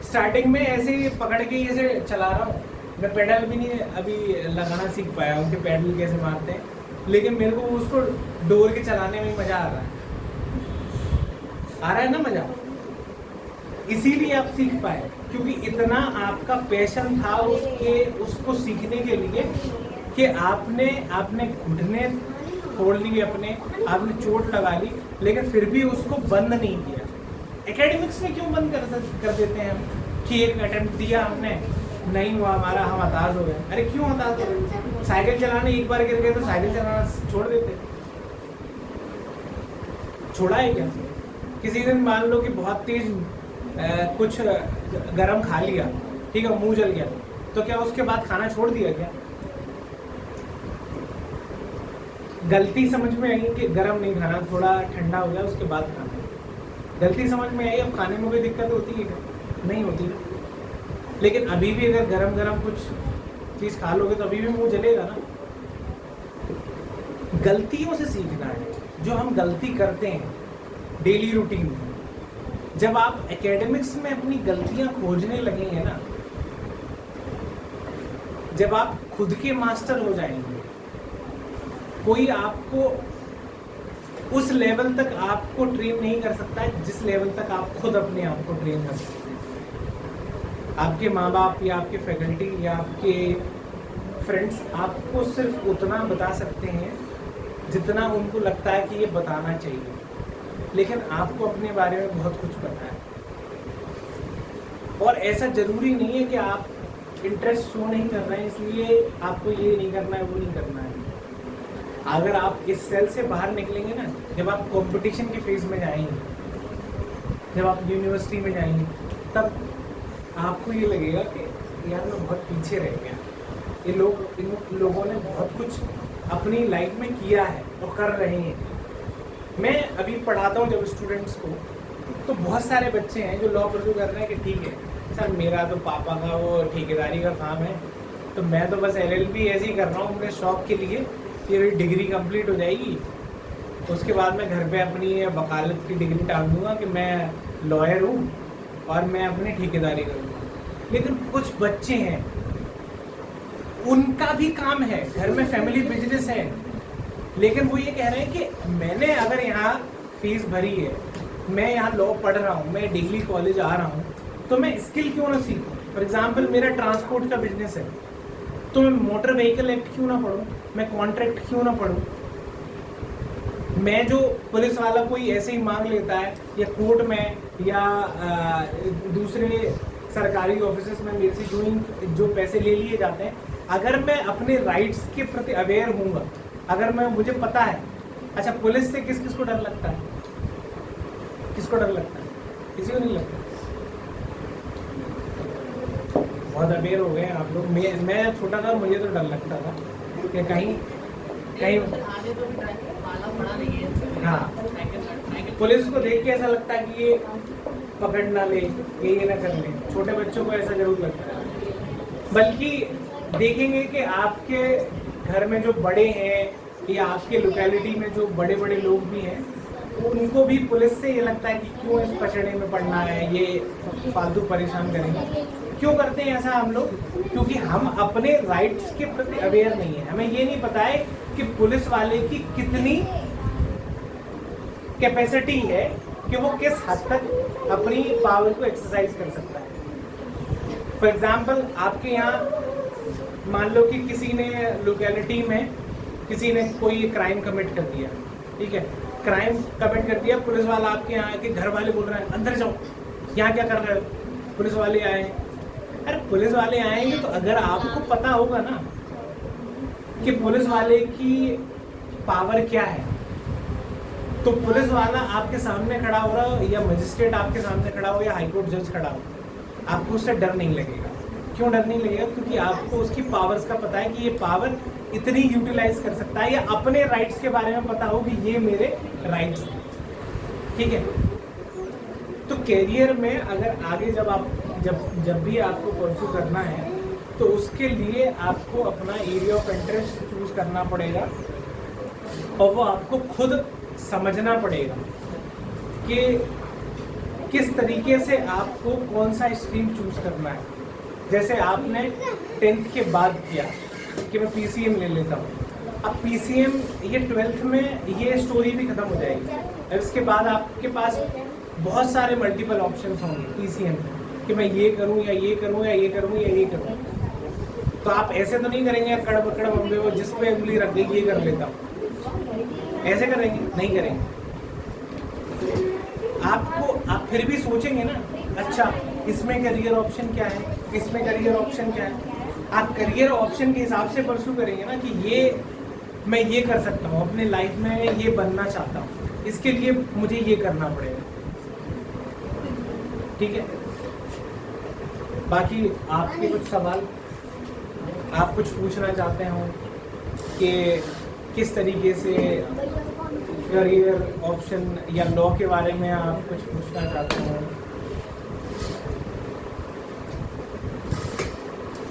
स्टार्टिंग में ऐसे ही पकड़ के ऐसे चला रहा हूँ, मैं पेडल भी नहीं अभी लगाना सीख पाया, उनके पेडल कैसे मारते हैं, लेकिन मेरे को उसको डोर के चलाने में मजा आ रहा है ना मजा। इसीलिए आप सीख पाए क्योंकि इतना आपका पैशन था उसको सीखने के लिए कि आपने घुटने फोड़ लिए अपने, आपने चोट लगा ली, लेकिन फिर भी उसको बंद नहीं किया। एकेडमिक्स में क्यों बंद कर देते हैं हम कि एक अटेम्प्ट दिया हमने, नहीं हुआ हमारा, हम हताश हो गए। अरे क्यों हताश हो गए? साइकिल चलाने एक बार गिर गए तो साइकिल चलाना छोड़ देते? छोड़ा है क्या? किसी दिन मान लो कि बहुत तेज कुछ गरम खा लिया, ठीक है, मुंह जल गया, तो क्या उसके बाद खाना छोड़ दिया क्या? गलती समझ में आई कि गरम नहीं खाना, थोड़ा ठंडा हो गया उसके बाद खाना, गलती समझ में आई। अब खाने में कोई दिक्कत होती है क्या? नहीं होती ना। लेकिन अभी भी अगर गरम गरम कुछ चीज़ खा लोगे तो अभी भी मुंह जलेगा ना। गलतियों से सीखना है, जो हम गलती करते हैं डेली रूटीन में। जब आप एकेडमिक्स में अपनी गलतियां खोजने लगेंगे ना, जब आप खुद के मास्टर हो जाएंगे, कोई आपको उस लेवल तक आपको ट्रेन नहीं कर सकता है जिस लेवल तक आप खुद अपने आप को ट्रेन कर सकते हैं। आपके माँ बाप या आपके फैकल्टी या आपके फ्रेंड्स आपको सिर्फ उतना बता सकते हैं जितना उनको लगता है कि ये बताना चाहिए, लेकिन आपको अपने बारे में बहुत कुछ पता है। और ऐसा जरूरी नहीं है कि आप इंटरेस्ट शो नहीं कर रहे हैं इसलिए आपको ये नहीं करना है, वो नहीं करना है। अगर आप इस सेल से बाहर निकलेंगे ना, जब आप कंपटीशन के फेज में जाएंगे, जब आप यूनिवर्सिटी में जाएंगे, तब आपको ये लगेगा कि यार मैं बहुत पीछे रह गया। इन लोगों ने बहुत कुछ अपनी लाइफ में किया है और कर रहे हैं। मैं अभी पढ़ाता हूँ जब स्टूडेंट्स को, तो बहुत सारे बच्चे हैं जो लॉ परस्यू कर रहे हैं कि ठीक है सर, मेरा तो पापा का वो ठेकेदारी का काम है, तो मैं तो बस LLB ऐसे ही कर रहा हूँ अपने शौक के लिए कि मेरी डिग्री कंप्लीट हो जाएगी, उसके बाद मैं घर पे अपनी वकालत की डिग्री डाल दूँगा कि मैं लॉयर हूँ और मैं अपनी ठेकेदारी करूँगा। लेकिन कुछ बच्चे हैं, उनका भी काम है, घर में फैमिली बिजनेस है, लेकिन वो ये कह रहे हैं कि मैंने अगर यहाँ फीस भरी है, मैं यहाँ लॉ पढ़ रहा हूँ, मैं डेली कॉलेज आ रहा हूँ, तो मैं स्किल क्यों ना सीखूँ। फॉर एग्जाम्पल मेरा ट्रांसपोर्ट का बिजनेस है, तो मैं मोटर व्हीकल एक्ट क्यों ना पढूं, मैं कॉन्ट्रैक्ट क्यों ना पढूं। मैं जो पुलिस वाला कोई ऐसे ही मांग लेता है या कोर्ट में या दूसरे सरकारी ऑफिस में मेरे से जो पैसे ले लिए जाते हैं, अगर मैं अपने राइट्स के प्रति अवेयर हूँगा, अगर मुझे पता है। अच्छा, पुलिस से किस किस को डर लगता है? किसको डर लगता है? किसी को नहीं लगता। बहुत अवेयर हो गए आप लोग। मैं छोटा था, मुझे तो डर लगता था कि कहीं हाँ, पुलिस को देख के ऐसा लगता है कि ये पकड़ ना ले, ये ना कर ले। छोटे बच्चों को ऐसा जरूर लगता है। बल्कि देखेंगे कि आपके घर में जो बड़े हैं या आपके लोकेलिटी में जो बड़े बड़े लोग भी हैं, उनको भी पुलिस से ये लगता है कि क्यों इस पचड़े में पड़ना है, ये फालतू परेशान करेंगे। क्यों करते हैं ऐसा हम लोग? क्योंकि हम अपने राइट्स के प्रति अवेयर नहीं है। हमें ये नहीं पता है कि पुलिस वाले की कितनी कैपेसिटी है कि वो किस हद तक अपनी पावर को एक्सरसाइज कर सकता है। फॉर एग्जाम्पल, आपके यहाँ मान लो कि किसी ने लोकेलिटी में किसी ने कोई क्राइम कमिट कर दिया, ठीक है, क्राइम कमिट कर दिया, पुलिस वाला आपके यहाँ आके, घर वाले बोल रहे हैं अंदर जाओ, यहाँ क्या कर रहे हो? पुलिस वाले आए हैं। अरे पुलिस वाले आएंगे तो अगर आपको पता होगा ना कि पुलिस वाले की पावर क्या है, तो पुलिस वाला आपके सामने खड़ा हो रहा हो या मजिस्ट्रेट आपके सामने खड़ा हो या हाईकोर्ट जज खड़ा हो, आपको उससे डर नहीं लगेगा। क्यों डर नहीं लगेगा? क्योंकि आपको उसकी पावर्स का पता है कि ये पावर इतनी यूटिलाइज कर सकता है, या अपने राइट्स के बारे में पता हो कि ये मेरे राइट्स हैं, ठीक है। तो कैरियर में अगर आगे जब भी आपको परस्यू करना है, तो उसके लिए आपको अपना एरिया ऑफ इंटरेस्ट चूज करना पड़ेगा, और वो आपको खुद समझना पड़ेगा कि किस तरीके से आपको कौन सा स्ट्रीम चूज करना है। जैसे आपने 10th के बाद किया कि मैं PCM ले लेता हूँ, अब PCM ये 12th में ये स्टोरी भी खत्म हो जाएगी। अब इसके बाद आपके पास बहुत सारे मल्टीपल ऑप्शंस होंगे PCM में कि मैं ये करूँ या ये करूँ या ये करूँ या ये करूँ। तो आप ऐसे तो नहीं करेंगे कड़बकड़ बम्बे वो जिस पे उंगली रख गई ये कर लेता हूँ, ऐसे करेंगे? नहीं करेंगे। आप फिर भी सोचेंगे ना, अच्छा इसमें करियर ऑप्शन क्या है, इसमें करियर ऑप्शन क्या है। आप करियर ऑप्शन के हिसाब से परस्यू करेंगे ना कि ये मैं ये कर सकता हूँ, अपने लाइफ में ये बनना चाहता हूँ, इसके लिए मुझे ये करना पड़ेगा, ठीक है। बाकी आपके कुछ सवाल आप कुछ पूछना चाहते हो कि किस तरीके से करियर ऑप्शन या लॉ के बारे में आप कुछ पूछना चाहते हो,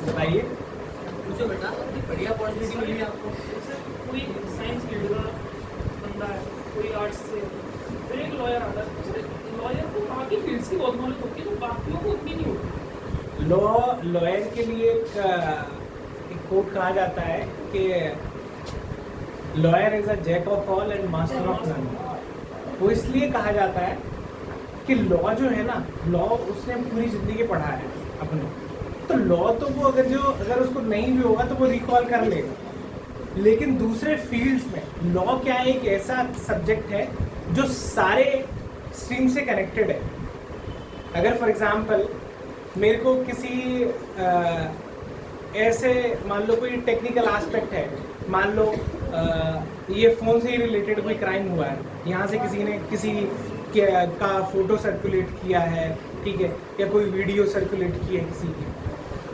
बताइए। पूछो बेटा, बढ़िया अपॉर्चुनिटी मिली आपको। कोई साइंस फील्ड का बंदा है, कोई आर्ट्स से, फिर एक लॉयर आता है। लॉयर को बाकी फील्ड्स की बहुत नॉलेज होती है, तो बाकियों को उतनी नहीं होती। लॉयर के लिए एक कोट कहा जाता है कि lawyer is a jack of all and master of none. वो इसलिए कहा जाता है कि लॉ जो है ना, लॉ उसने पूरी ज़िंदगी पढ़ा है अपने, तो लॉ तो वो अगर उसको नहीं भी होगा तो वो रिकॉल कर लेगा। लेकिन दूसरे फील्ड्स में लॉ क्या है, एक ऐसा सब्जेक्ट है जो सारे स्ट्रीम से कनेक्टेड है। अगर फॉर एग्जांपल मेरे को किसी ऐसे मान लो कोई टेक्निकल एस्पेक्ट है, मान लो ये फ़ोन से ही रिलेटेड कोई क्राइम हुआ है, यहाँ से किसी ने किसी का फ़ोटो सर्कुलेट किया है, ठीक है, या कोई वीडियो सर्कुलेट की है किसी की।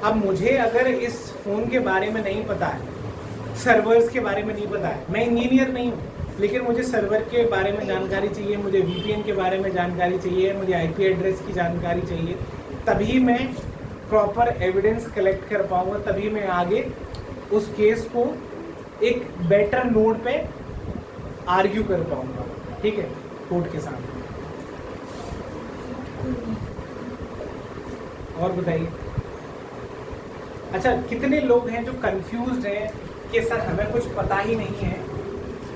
अब मुझे अगर इस फ़ोन के बारे में नहीं पता है, सर्वर्स के बारे में नहीं पता है, मैं इंजीनियर नहीं हूँ, लेकिन मुझे सर्वर के बारे में जानकारी चाहिए, मुझे VPN के बारे में जानकारी चाहिए, मुझे IP एड्रेस की जानकारी चाहिए, तभी मैं प्रॉपर एविडेंस कलेक्ट कर पाऊँगा, तभी मैं आगे उस केस को एक बेटर नोड पे आर्ग्यू कर पाऊँगा, ठीक है, कोर्ट के सामने। और बताइए। अच्छा, कितने लोग हैं जो कंफ्यूज्ड हैं कि सर हमें कुछ पता ही नहीं है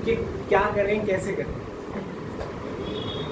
कि क्या करें कैसे करें।